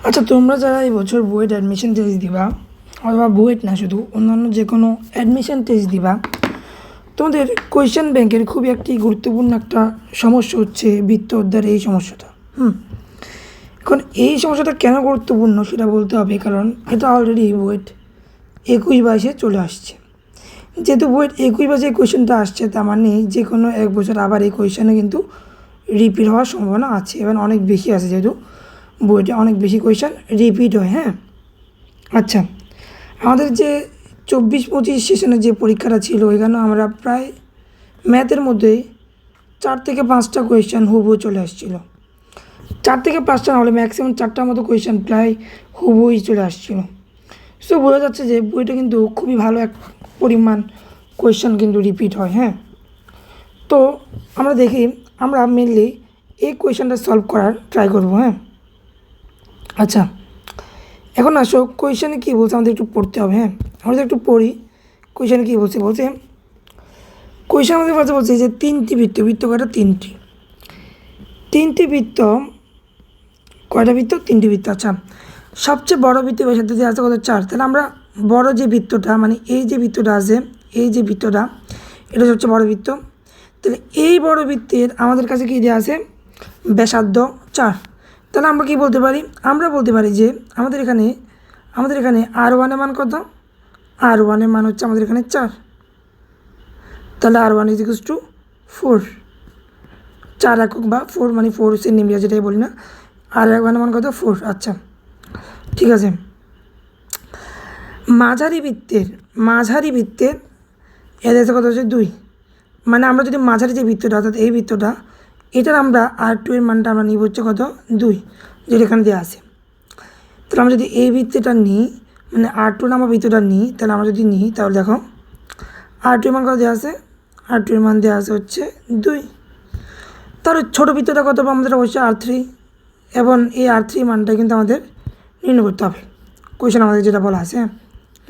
আচ্ছা, তোমরা যারা এই বছর বুয়েট অ্যাডমিশন টেস্ট দিবা অথবা বুয়েট না শুধু অন্যান্য যে কোনো অ্যাডমিশন টেস্ট দিবা, তোমাদের কোয়েশ্চেন ব্যাংকের খুবই একটি গুরুত্বপূর্ণ একটা সমস্যা হচ্ছে বৃত্ত অধ্যায়ের এই সমস্যাটা। এখন এই সমস্যাটা কেন গুরুত্বপূর্ণ সেটা বলতে হবে, কারণ এটা অলরেডি বুয়েট 21-22 চলে আসছে। যেহেতু বুয়েট 21-22 কোয়েশ্চেনটা আসছে, তার মানে যে কোনো এক বছর আবার এই কোয়েশ্চেনে কিন্তু রিপিট হওয়ার সম্ভাবনা আছে এবং অনেক বেশি আছে, যেহেতু বইটা অনেক বেশি কোয়েশ্চেন রিপিট হয়। আচ্ছা, আমাদের যে 24-25 সেশনের যে পরীক্ষাটা ছিল, এখানে আমরা প্রায় ম্যাথের মধ্যে 4 থেকে 5টা কোয়েশ্চেন হুবহু চলে আসছিলো। 4 থেকে 5টা না হলে ম্যাক্সিমাম 4টার মতো কোয়েশ্চেন প্রায় হুবহুই চলে আসছিলো। সো বোঝা যাচ্ছে যে বইটা কিন্তু খুবই ভালো এক পরিমাণ কোয়েশ্চেন কিন্তু রিপিট হয়। তো আমরা দেখি, আমরা মেনলি এই কোয়েশ্চেনটা সলভ করার ট্রাই করবো। আচ্ছা, এখন আসো কোয়েশ্চেনে কী বলছে আমাদের একটু পড়তে হবে। আমরা একটু পড়ি কোয়েশ্চেনে কী বলছে। কোয়েশ্চেন আমাদের বলছে যে 3টি বৃত্ত, বৃত্ত কয়টা? 3টি বৃত্ত, কয়টা বৃত্ত? 3টি বৃত্ত। আচ্ছা, সবচেয়ে বড় বৃত্ত ব্যাসার্ধ যে আছে কত? 4। তাহলে আমরা বড় যে বৃত্তটা, মানে এই যে বৃত্তটা আছে, এই যে বৃত্তটা, এটা সবচেয়ে বড় বৃত্ত। তাহলে এই বড় বৃত্তের আমাদের কাছে কী দেওয়া আছে? ব্যাসার্ধ 4। তাহলে আমরা কি বলতে পারি? আমরা বলতে পারি যে আমাদের এখানে R1 এর মান কত? R1 এর মান হচ্ছে আমাদের এখানে 4। তাহলে R1 = 4, 4 একক বা 4 মানে 4 সেন্টিমিটার, যেটাই বলি না। R1 এর মান কত? 4। আচ্ছা, ঠিক আছে। মাঝারি বৃত্তের এর আছে কত? হচ্ছে 2। মানে আমরা যদি মাঝারি যে বৃত্তটা, অর্থাৎ এই বৃত্তটা, এটার আমরা R2 এর মানটা আমরা নিব হচ্ছে কত? 2, যেটা এখানে দেওয়া আছে। তাহলে আমরা যদি এই বৃত্তটা নিই, মানে R2 নামক বৃত্তটা নিই, তাহলে আমরা যদি নিই, তাহলে দেখো R2 এর মান কত দেওয়া আছে? R2 এর মান দেওয়া আছে হচ্ছে 2। তার ছোটো বৃত্তটা কত? আমাদের অবশ্যই R3, এবং এই R3 মানটা কিন্তু আমাদের নির্ণয় করতে হবে। কোয়েশ্চেন আমাদের যেটা বলা আছে,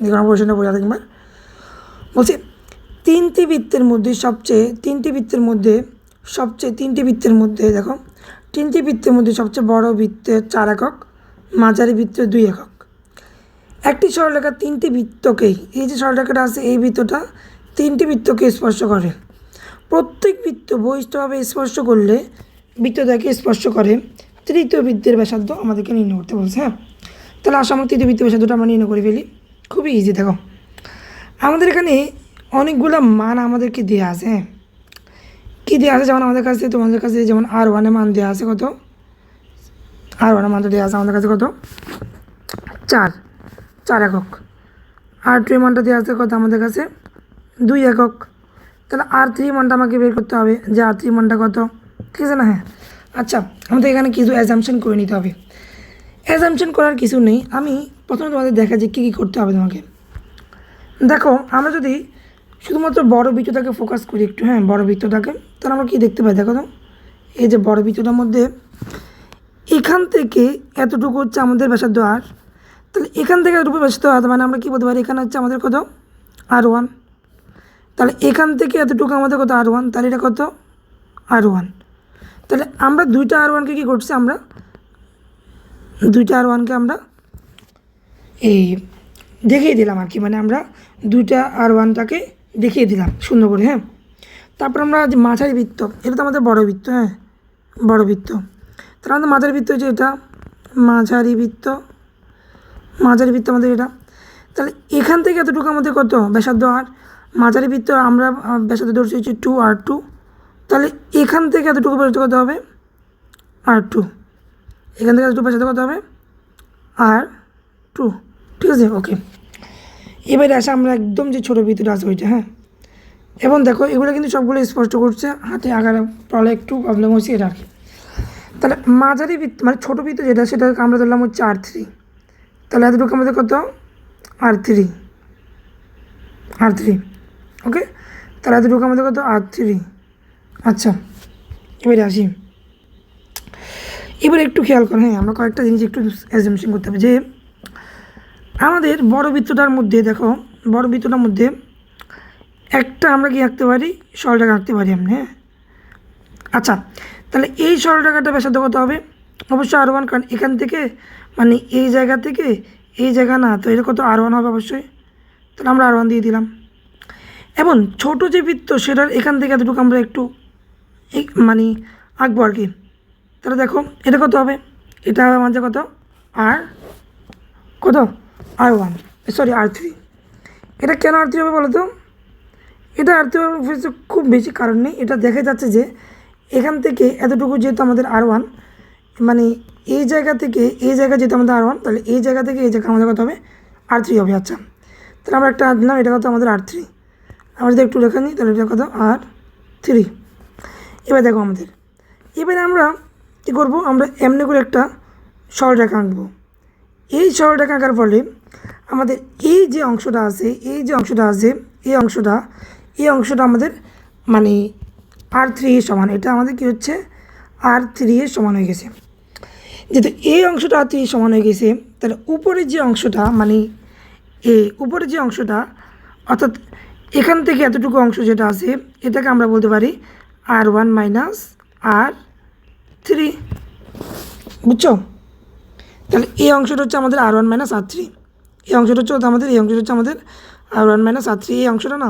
দেখুন আমরা কোয়েশ্চেনটা বোঝা একবার বলছি। তিনটি বৃত্তের মধ্যে দেখো, 3টি বৃত্তের মধ্যে সবচেয়ে বড় বৃত্তের 4 একক, মাঝারি বৃত্তের 2 একক। একটি সরলরেখা 3টি বৃত্তকেই, এই যে সরলরেখাটা আছে, এই বৃত্তটা 3টি বৃত্তকে স্পর্শ করে। প্রত্যেক বৃত্ত বহিষ্ঠভাবে স্পর্শ করলে বৃত্তটাকে স্পর্শ করে তৃতীয় বৃত্তের ব্যাসার্ধ আমাদেরকে নির্ণয় করতে বলছে। তাহলে আসলে আমরা তৃতীয় বৃত্তের ব্যাসার্ধটা আমরা নির্ণয় করে ফেলি। খুবই ইজি। দেখো, আমাদের এখানে অনেকগুলো মান আমাদেরকে দেওয়া আছে। কী দেওয়া আছে? যেমন আমাদের কাছে, তোমাদের কাছে যেমন R1 এর মান দেওয়া আছে কত? R1 এর মানটা দেওয়া আছে আমাদের কাছে কত? 4 একক। R2 এর মানটা দেওয়া আছে কত আমাদের কাছে? 2 একক। তাহলে R3 মানটা আমাকে বের করতে হবে, যে R3 মানটা কত, ঠিক আছে না? আচ্ছা, আমাদের এখানে কিছু অ্যাজাম্পশন করে নিতে হবে। অ্যাজাম্পশন করার কিছু নেই, আমি প্রথমে তোমাদের দেখা যে কী করতে হবে তোমাকে। দেখো, আমরা যদি শুধুমাত্র বড় বৃত্তটাকে ফোকাস করি একটু, বড় বৃত্তটাকে, তাহলে আমরা কী দেখতে পাই? দেখো তো, এই যে বড় বৃত্তটার মধ্যে এখান থেকে এতটুকু হচ্ছে আমাদের ব্যাসার্ধ R। তাহলে এখান থেকে এতটুকু ব্যাসার্ধ R, মানে আমরা কী বলতে পারি? এখানে হচ্ছে আমাদের কত? R1। তাহলে এখান থেকে এতটুকু আমাদের কত? R1। তাহলে এটা কত? R1। তাহলে আমরা 2টা R1কে কী করছি? আমরা 2টা R1কে আমরা এই দেখিয়ে দিলাম আর কি, মানে আমরা 2টা R1টাকে দেখিয়ে দিলাম সুন্দর করে। তারপর আমরা যে মাঝারি বৃত্ত, এটা তো আমাদের বড় বৃত্ত। বড় বৃত্ত, তাহলে আমাদের মাঝারি বৃত্ত হচ্ছে এটা, মাঝারি বৃত্ত আমাদের এটা। তাহলে এখান থেকে এতটুকু আমাদের কত? ব্যাসার্ধ R। মাঝারি বৃত্ত আমরা ব্যাসার্ধ ধরছি হচ্ছে 2R2। তাহলে এখান থেকে এতটুকু ব্যাসার্ধ কত হবে? R2। এখান থেকে এতটুকু ব্যাসার্ধ কত হবে? R2, ঠিক আছে? ওকে, এবারে আসে আমরা একদম যে ছোটো বৃত্তটা আছে ওইটা। এবং দেখো, এগুলো কিন্তু সবগুলো স্পষ্ট করছে, হাতে আঁকার পড়লে একটু প্রবলেম হচ্ছে এটা আর কি। তাহলে মাঝারি বৃত্ত মানে ছোটো বৃত্ত যেটা, সেটা আমরা ধরলাম হচ্ছে R3। তাহলে এতটুকু আমাদের কত? R3। ওকে, তাহলে এতটুকু আমাদের কত? R3। আচ্ছা, এবারে আসি। এবারে একটু খেয়াল করো, আমরা কয়েকটা জিনিস একটু অ্যাজাম্পশন করতে হবে। যে আমাদের বড় বৃত্তটার মধ্যে, দেখো, বড় বৃত্তটার মধ্যে একটা আমরা কি আঁকতে পারি? সরলরেখা আঁকতে পারি আমরা। আচ্ছা, তাহলে এই সরলরেখাটা ব্যাসার্ধ কত হবে? অবশ্যই R1, কারণ এখান থেকে মানে এই জায়গা থেকে এই জায়গা না, তো এটা কত R1 হবে অবশ্যই। তাহলে আমরা R1 দিয়ে দিলাম। এবং ছোটো যে বৃত্ত সেটার এখান থেকে এতটুকু আমরা একটু মানে আঁকবো আর কি। তাহলে দেখো এটা কত হবে, এটা হবে আমাদের কত কত R1, সরি R3। এটা কেন R3 হবে বলো তো? এটা R3 হবে খুব বেশি কারণ নেই, এটা দেখা যাচ্ছে যে এখান থেকে এতটুকু যেহেতু আমাদের R1, মানে এই জায়গা থেকে এই জায়গা যেহেতু আমাদের R1, তাহলে এই জায়গা থেকে এই জায়গা আমাদের কত হবে R3 হবে। আচ্ছা, তাহলে আমরা একটা দিলাম, এটা কত আমাদের R3। আমরা যদি একটু লেখা নিই তাহলে এটা কত R3। এবার দেখো এবারে আমরা কী করবো, আমরা এমনি করে একটা সরলরেখা আঁকবো। এই সরলরেখা আঁকার ফলে আমাদের এই যে অংশটা আছে এই অংশটা আমাদের মানে R3 এর সমান। এটা আমাদের কী হচ্ছে R3 এর সমান হয়ে গেছে। যেহেতু এই অংশটা R3 এর সমান হয়ে গেছে, তাহলে উপরের যে অংশটা মানে উপরের যে অংশটা অর্থাৎ এখান থেকে এতটুকু অংশ যেটা আছে এটাকে আমরা বলতে পারি R1 মাইনাস R3। বুঝছো? তাহলে এই অংশটা হচ্ছে আমাদের R1 মাইনাস R3। এই অংশটা হচ্ছে আমাদের R1 মাইনাস R3। এই অংশটা না,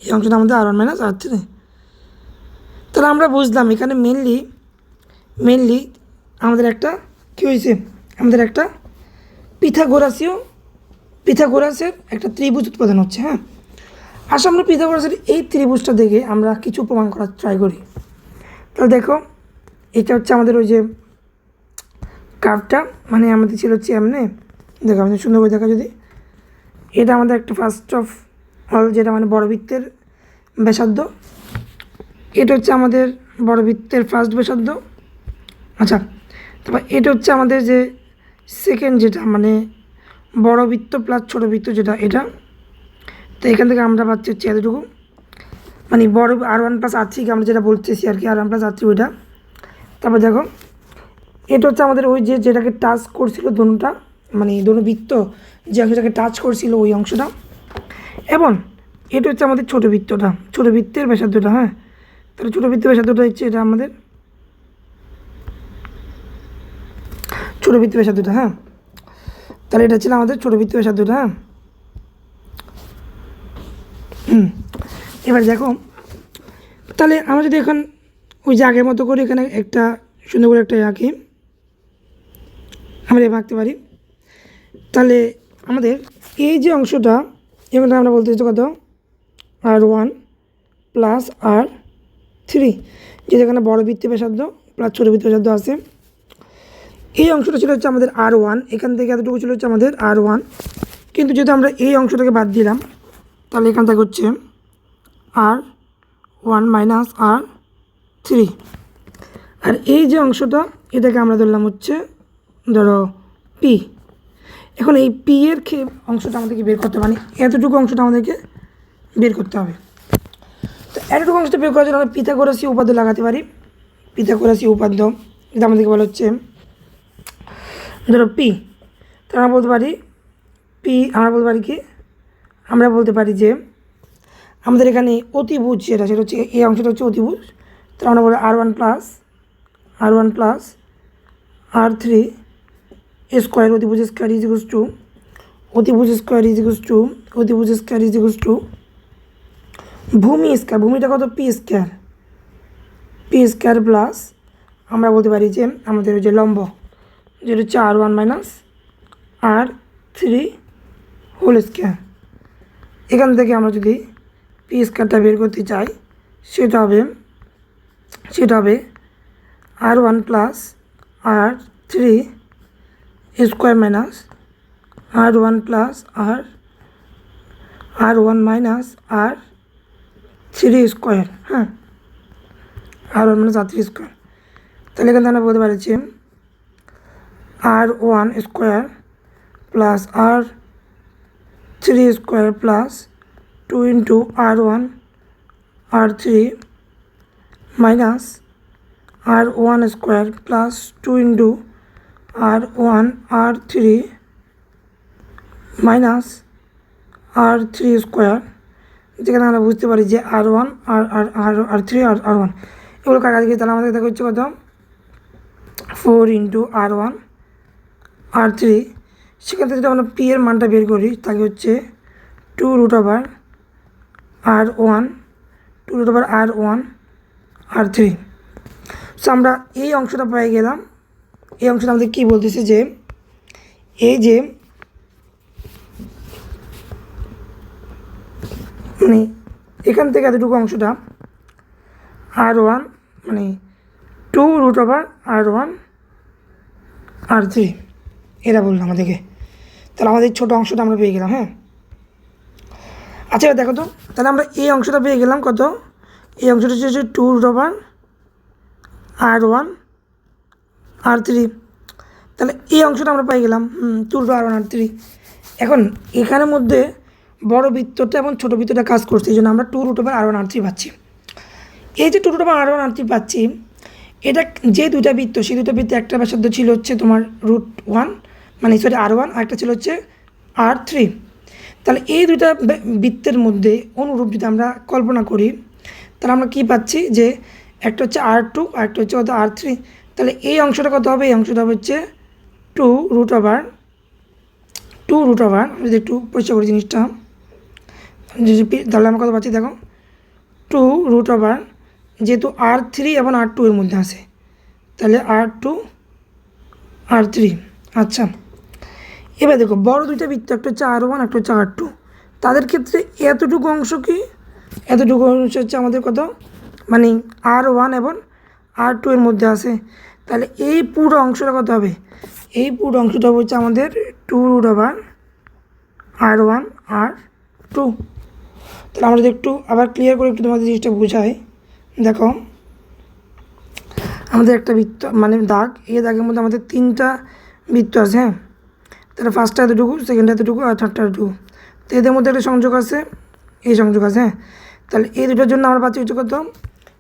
এই অংশটা আমাদের R1 মাইনাস R3। তাহলে আমরা বুঝলাম এখানে মেনলি আমাদের একটা কী হয়েছে, আমাদের একটা পিথাগোরাসের একটা ত্রিভুজ উৎপাদন হচ্ছে। হ্যাঁ, আসলে আমরা পিথাগোরাসের এই ত্রিভুজটা দেখে আমরা কিছু প্রমাণ করার ট্রাই করি। তাহলে দেখো এটা হচ্ছে আমাদের ওই যে কার্ভটা, মানে আমাদের ছিল হচ্ছে এমনি, দেখো আমাদের সুন্দর করে দেখা, যদি এটা আমাদের একটা ফার্স্ট অফ অল যেটা মানে বড়বৃত্তের ব্যাসার্ধ, এটা হচ্ছে আমাদের বড়বৃত্তের ফার্স্ট ব্যাসার্ধ। আচ্ছা, তারপর এটা হচ্ছে আমাদের যে সেকেন্ড, যেটা মানে বড়বৃত্ত প্লাস ছোটো বৃত্ত যেটা এটা। তো এখান থেকে আমরা পাচ্ছি হচ্ছে এতটুকু, মানে বড় R1 প্লাস R3কে আমরা যেটা বলতেছি আর কি, R1 প্লাস R3 ওইটা। তারপর দেখো এটা হচ্ছে আমাদের ওই যেটাকে টাচ করছিল দোনোটা, মানে দোনো বৃত্ত যে অংশটাকে টাচ করছিল ওই অংশটা। এবং এটা হচ্ছে আমাদের ছোটো বৃত্তের ব্যাসার্ধটা। হ্যাঁ, তাহলে ছোটো বৃত্তের ব্যাসার্ধটা হচ্ছে এটা আমাদের ছোটো বৃত্তের ব্যাসার্ধটা। হ্যাঁ, তাহলে এটা ছিল আমাদের ছোটো বৃত্তের ব্যাসার্ধটা। হ্যাঁ, এবার দেখো তাহলে আমরা যদি এখন ওই যে আগের মতো করে এখানে একটা সুন্দর করে একটা আঁকি, আমরা এভাবে আঁকতে পারি। তাহলে আমাদের এই যে অংশটা এখানে আমরা বলতে চাইছি কত R1 প্লাস R3, যেখানে বড় বৃত্তের ব্যাসার্ধ প্লাস ছোটো বৃত্তের ব্যাসার্ধ আছে। এই অংশটা ছিল হচ্ছে আমাদের R1, এখান থেকে এতটুকু ছিল হচ্ছে আমাদের R1, কিন্তু যেহেতু আমরা এই অংশটাকে বাদ দিলাম তাহলে এখান থেকে হচ্ছে R1 মাইনাস R3। আর এই যে অংশটা এটাকে আমরা ধরলাম হচ্ছে ধরো P। এখন এই P এর অংশটা আমাদেরকে বের করতে হবে, মানে এতটুকু অংশটা আমাদেরকে বের করতে হবে। তো এতটুকু অংশটা বের করার জন্য আমরা পিথাগোরাসীয় উপাদ্য লাগাতে পারি। পিথাগোরাসীয় উপাদ্য যেটা আমাদেরকে বলা হচ্ছে ধরো P। তো আমরা বলতে পারি আমরা বলতে পারি যে আমাদের এখানে অতিভুজ সেটা হচ্ছে এই অংশটা হচ্ছে অতিভুজ। তো আমরা বলি R1 প্লাস R3 স্কোয়ার, অতিভুজ স্কোয়ার ইজ ইকুয়ালস টু ভূমি স্কোয়ার, ভূমিটা কত পি স্কোয়ার প্লাস আমরা বলতে পারি যে আমাদের ওই যে লম্ব যেটা হচ্ছে R1 minus R3 whole square. এখান থেকে আমরা যদি পি স্কোয়ারটা বের করতে চাই সেটা হবে R1 plus R3 square minus R1 plus R1 minus R3 square. হ্যাঁ, R1 মাইনাস R3 স্কোয়ার। তাহলে এখানে আমরা বলতে পারছি R1 square plus R3 square plus 2 into R1 R3 minus R1 square plus 2 into R1 R3 minus R3 square, যেখানে আমরা বুঝতে পারি যে R1 R3 আর R1 এগুলো কাটাকাটি, তাহলে আমাদের দেখা হচ্ছে কত 4 × R1 R3, সেখান থেকে যদি আমরা পি এর মানটা বের করি তাকে হচ্ছে 2√R1 2√R1 R3। সো আমরা এই অংশটা পেয়ে গেলাম। এই অংশটা আমাদের কী বলতেছে যে এই যে মানে এখান থেকে এতটুকু অংশটা R1 মানে 2√R1 R3 এরা বললো আমাদেরকে। তাহলে আমাদের ছোটো অংশটা আমরা পেয়ে গেলাম। হ্যাঁ, আচ্ছা এবার দেখো তো, তাহলে আমরা এই অংশটা পেয়ে গেলাম কত? এই অংশটা হচ্ছে 2√R1 R3। তাহলে এই অংশটা আমরা পেয়ে গেলাম 2√R1 R3। এখন এখানের মধ্যে বড় বৃত্তটা এবং ছোটো বৃত্তটা কাজ করছে, এই জন্য আমরা 2√R1 R3 পাচ্ছি। এই যে 2√R1 R3 পাচ্ছি, এটা যে দুটা বৃত্ত, সেই দুটো বৃত্তে একটা ব্যাসার্ধ ছিল হচ্ছে তোমার √1 মানে R1, আর একটা ছিল হচ্ছে R3। তাহলে এই দুইটা বৃত্তের মধ্যে অনুরূপ যদি আমরা কল্পনা করি, তাহলে আমরা কী পাচ্ছি যে একটা হচ্ছে R2 আর একটা হচ্ছে কত R3। তাহলে এই অংশটা কত হবে? এই অংশটা হচ্ছে 2√R যদি একটু পরিষ্কার করি জিনিসটা, তাহলে আমরা কত পাচ্ছি দেখো, 2√R যেহেতু R3 এবং R2 এর মধ্যে আছে, তাহলে R2 R3। আচ্ছা, এবার দেখো বড় দুইটা বৃত্ত, একটা হচ্ছে R1 একটা হচ্ছে R2, তাদের ক্ষেত্রে এতটুকু অংশ কি, এতটুকু অংশ হচ্ছে আমাদের কত মানে R1 এবং R2 এর মধ্যে আছে। তাহলে এই পুরো অংশটা কত হবে? এই পুরো অংশটা হচ্ছে আমাদের 2√R1 R2। তাহলে আমরা যদি একটু আবার ক্লিয়ার করে একটু তোমাদের জিনিসটা বোঝাই, দেখো আমাদের একটা বৃত্ত মানে দাগ, এই দাগের মধ্যে আমাদের তিনটা বৃত্ত আছে। হ্যাঁ, তাহলে ফার্স্টটা এতটুকু, সেকেন্ডটা এতটুকু আর থার্ডটা এতটুকু। তো এদের মধ্যে একটা সংযোগ আছে, এই সংযোগ আছে। হ্যাঁ, তাহলে এই দুটোর জন্য আমরা পাচ্ছি হচ্ছে কত?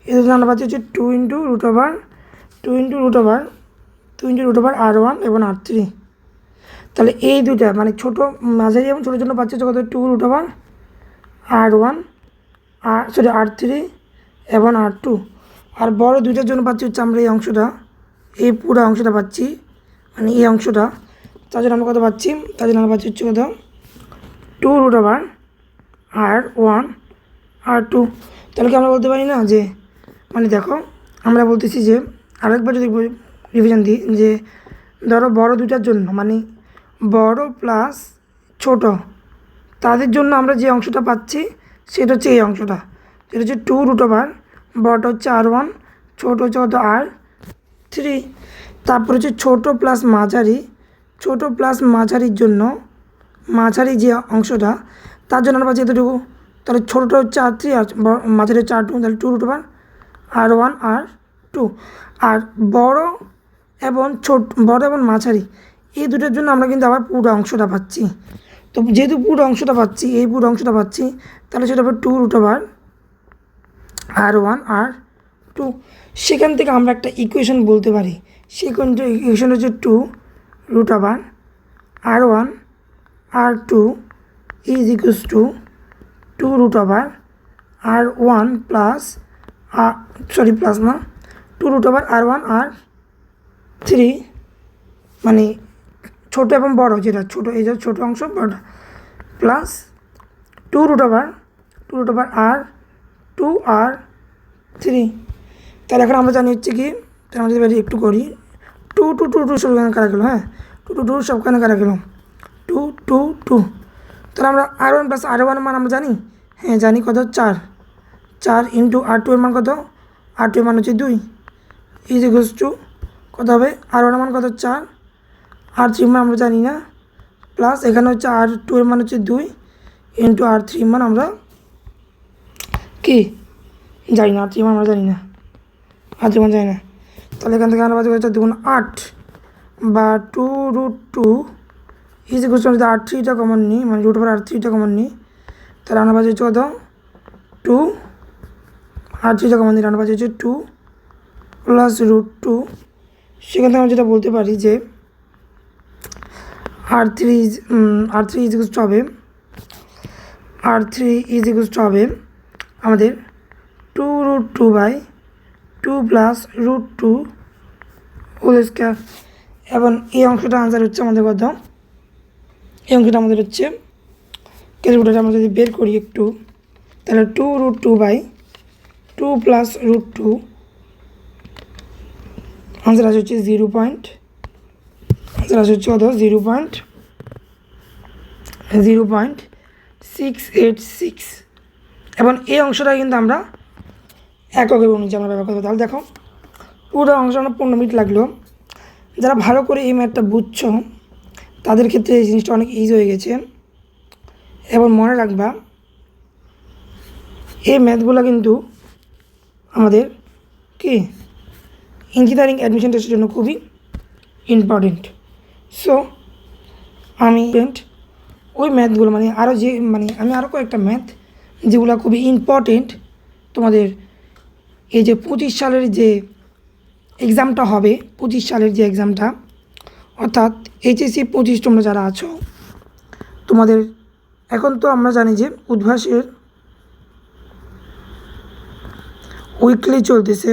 এদের জন্য আমরা পাচ্ছি হচ্ছে 2√R1 এবং R3। তাহলে এই দুটা মানে ছোটো মাঝারি এবং ছোটোর জন্য পাচ্ছি হচ্ছে কত? 2√R1 R3 এবং R2। আর বড় দুইটার জন্য পাচ্ছি হচ্ছে আমরা এই অংশটা, এই পুরো অংশটা পাচ্ছি মানে এই অংশটা। তার জন্য আমরা কত পাচ্ছি? তার জন্য আমরা পাচ্ছি হচ্ছে কত? 2√R1 R2। তাহলে কি আমরা বলতে পারি না যে মানে দেখো আমরা বলতেছি যে আরেকবার যদি রিভিশন দিই, যে ধরো বড় দুইটার জন্য মানে বড় প্লাস ছোট, তাদের জন্য আমরা যে অংশটা পাচ্ছি সেটা হচ্ছে এই অংশটা, সেটা হচ্ছে 2√R, বড়টা হচ্ছে R1, ছোটো হচ্ছে কত? R3। তারপর হচ্ছে ছোটো প্লাস মাঝারির জন্য মাঝারি যে অংশটা, তার জন্য আমরা পাচ্ছি এতটুকু। তাহলে ছোটোটা হচ্ছে R3 আর মাঝারি হচ্ছে R2, তাহলে 2√R1 R2। আর বড় এবং মাঝারি এই দুটোর জন্য আমরা কিন্তু আবার পুরো অংশটা পাচ্ছি। তো যেহেতু পুরো অংশটা পাচ্ছি, এই পুরো অংশটা পাচ্ছি, তাহলে সেটা হবে 2√R1 R2। সেখান থেকে আমরা একটা ইকুয়েশন বলতে পারি, সেই ইকুয়েশন হচ্ছে 2√R1 R2 is equals to 2√R1 plus plus না 2√R1 R3 মানে ছোটো এবং বড়, যেটা ছোটো এই যে ছোটো অংশ বড়, প্লাস 2√R2 R3। তাহলে এখন আমরা জানি হচ্ছে কি, তাহলে আমরা যদি একটু করি 2 সবখানে কারা গেল? হ্যাঁ, 2 সবখানে কারা গেল? 2 তাহলে আমরা R1 প্লাস R1 মান আমরা জানি। হ্যাঁ জানি, কত? 4 ইন্টু R2 এর মান কত? R2 এর মান হচ্ছে 2 ইজ ইকুয়ালস টু কত হবে? R1 এর মান কত? 4, R3 মান আমরা জানি না, প্লাস এখানে হচ্ছে R2 এর মান হচ্ছে 2 ইন্টু R3 মান আমরা কি জানি না, R3 মান আমরা জানি না, R3 মান জানি না। তাহলে এখান থেকে আমরা পাচ্ছি 8 বা 2√2 ইজ ইকুয়ালস টু R3টা কমন নিই, মানে √R3টা কমন নিই, তাহলে আমরা পাচ্ছি কত? 2, R3টা কমন নিই, আমরা পাচ্ছি হচ্ছে 2 প্লাস √2। সেখান থেকে আমরা যেটা বলতে পারি যে R3 ইজ ইকুয়ালস টু হবে আমাদের 2√2/2 প্লাস √2 হোল স্কোয়ার। এবং এই অংশটা আনসার হচ্ছে আমাদের কত, এই অংশটা আমাদের হচ্ছে ক্যালকুলেটার আমরা যদি বের করি একটু, তাহলে 2√2/2 প্লাস √2, আনসার আসে হচ্ছে 0.686। এবং এই অংশটা কিন্তু আমরা এককের অনুযায়ী আমরা ব্যবহার করবো। তাহলে দেখো পুরো অংশ আমরা 15 মিনিট লাগলো। যারা ভালো করে এই ম্যাথটা বুঝছো তাদের ক্ষেত্রে এই জিনিসটা অনেক ইজি হয়ে গেছে। এবং মনে রাখবা এই ম্যাথগুলো কিন্তু আমাদের কি ইঞ্জিনিয়ারিং অ্যাডমিশন টেস্টের জন্য খুবই ইম্পর্টেন্ট। সো আমি ওই ম্যাথগুলো আমি আরও কয়েকটা ম্যাথ যেগুলো খুবই ইম্পর্টেন্ট তোমাদের এই যে 25 সালের যে এক্সামটা হবে, 25 সালের যে এক্সামটা অর্থাৎ এইচএসসি 25 তোমরা যারা আছো, তোমাদের এখন তো আমরা জানি যে উদ্ভাসের উইকলি চলতেছে,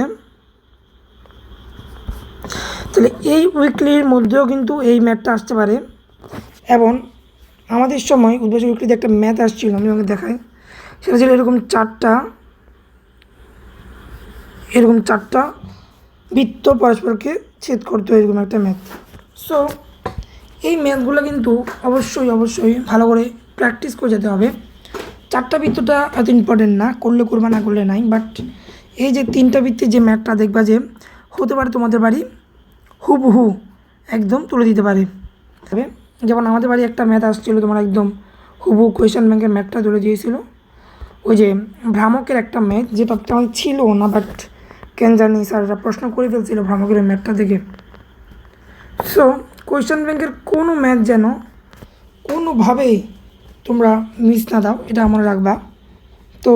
তাহলে এই উইকলির মধ্যেও কিন্তু এই ম্যাথটা আসতে পারে। এবং আমাদের সময় উদ্ভাসের উইকলিতে একটা ম্যাথ আসছিল, আমি আমাকে দেখাই, সেটা ছিল এরকম চারটা বৃত্ত পরস্পরকে ছেদ করতে হয়, এরকম একটা ম্যাথ। সো এই ম্যাথগুলো কিন্তু অবশ্যই ভালো করে প্র্যাকটিস করে যেতে হবে। চারটা বৃত্তটা এত ইম্পর্টেন্ট না, করলে করবা না করলে নাই, বাট এই যে 3টা বৃত্তের যে ম্যাথটা দেখবা যে হতে পারে তোমাদের বাড়ি হুবহু একদম তুলে দিতে পারে। যেমন আমাদের বাড়ি একটা ম্যাথ আসছিলো তোমার একদম হুবহু কোয়েশ্চেন ব্যাংকের ম্যাথটা তুলে দিয়েছিল, ওই যে ভ্রামকের একটা ম্যাথ, যে টপিকটা আমার ছিল না, বাট কেন জানি স্যাররা প্রশ্ন করে ফেলছিল ভ্রামকের ম্যাথটা থেকে। সো কোয়েশ্চেন ব্যাংকের কোনো ম্যাথ যেন কোনোভাবেই তোমরা মিস না দাও, এটা মনে রাখবা। তো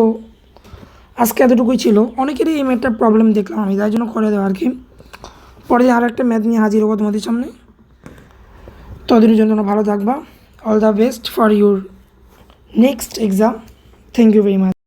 আজকে এতটুকুই ছিল। অনেকেরই এই ম্যাথটার প্রবলেম দেখলাম আমি, তাই জন্য করে দেওয়া আর কি। পরে আরও একটা ম্যাথ নিয়ে হাজির হবো তোমাদের সামনে। ততদিনের জন্য তোমরা ভালো থাকবা। All the best for your next exam. Thank you very much.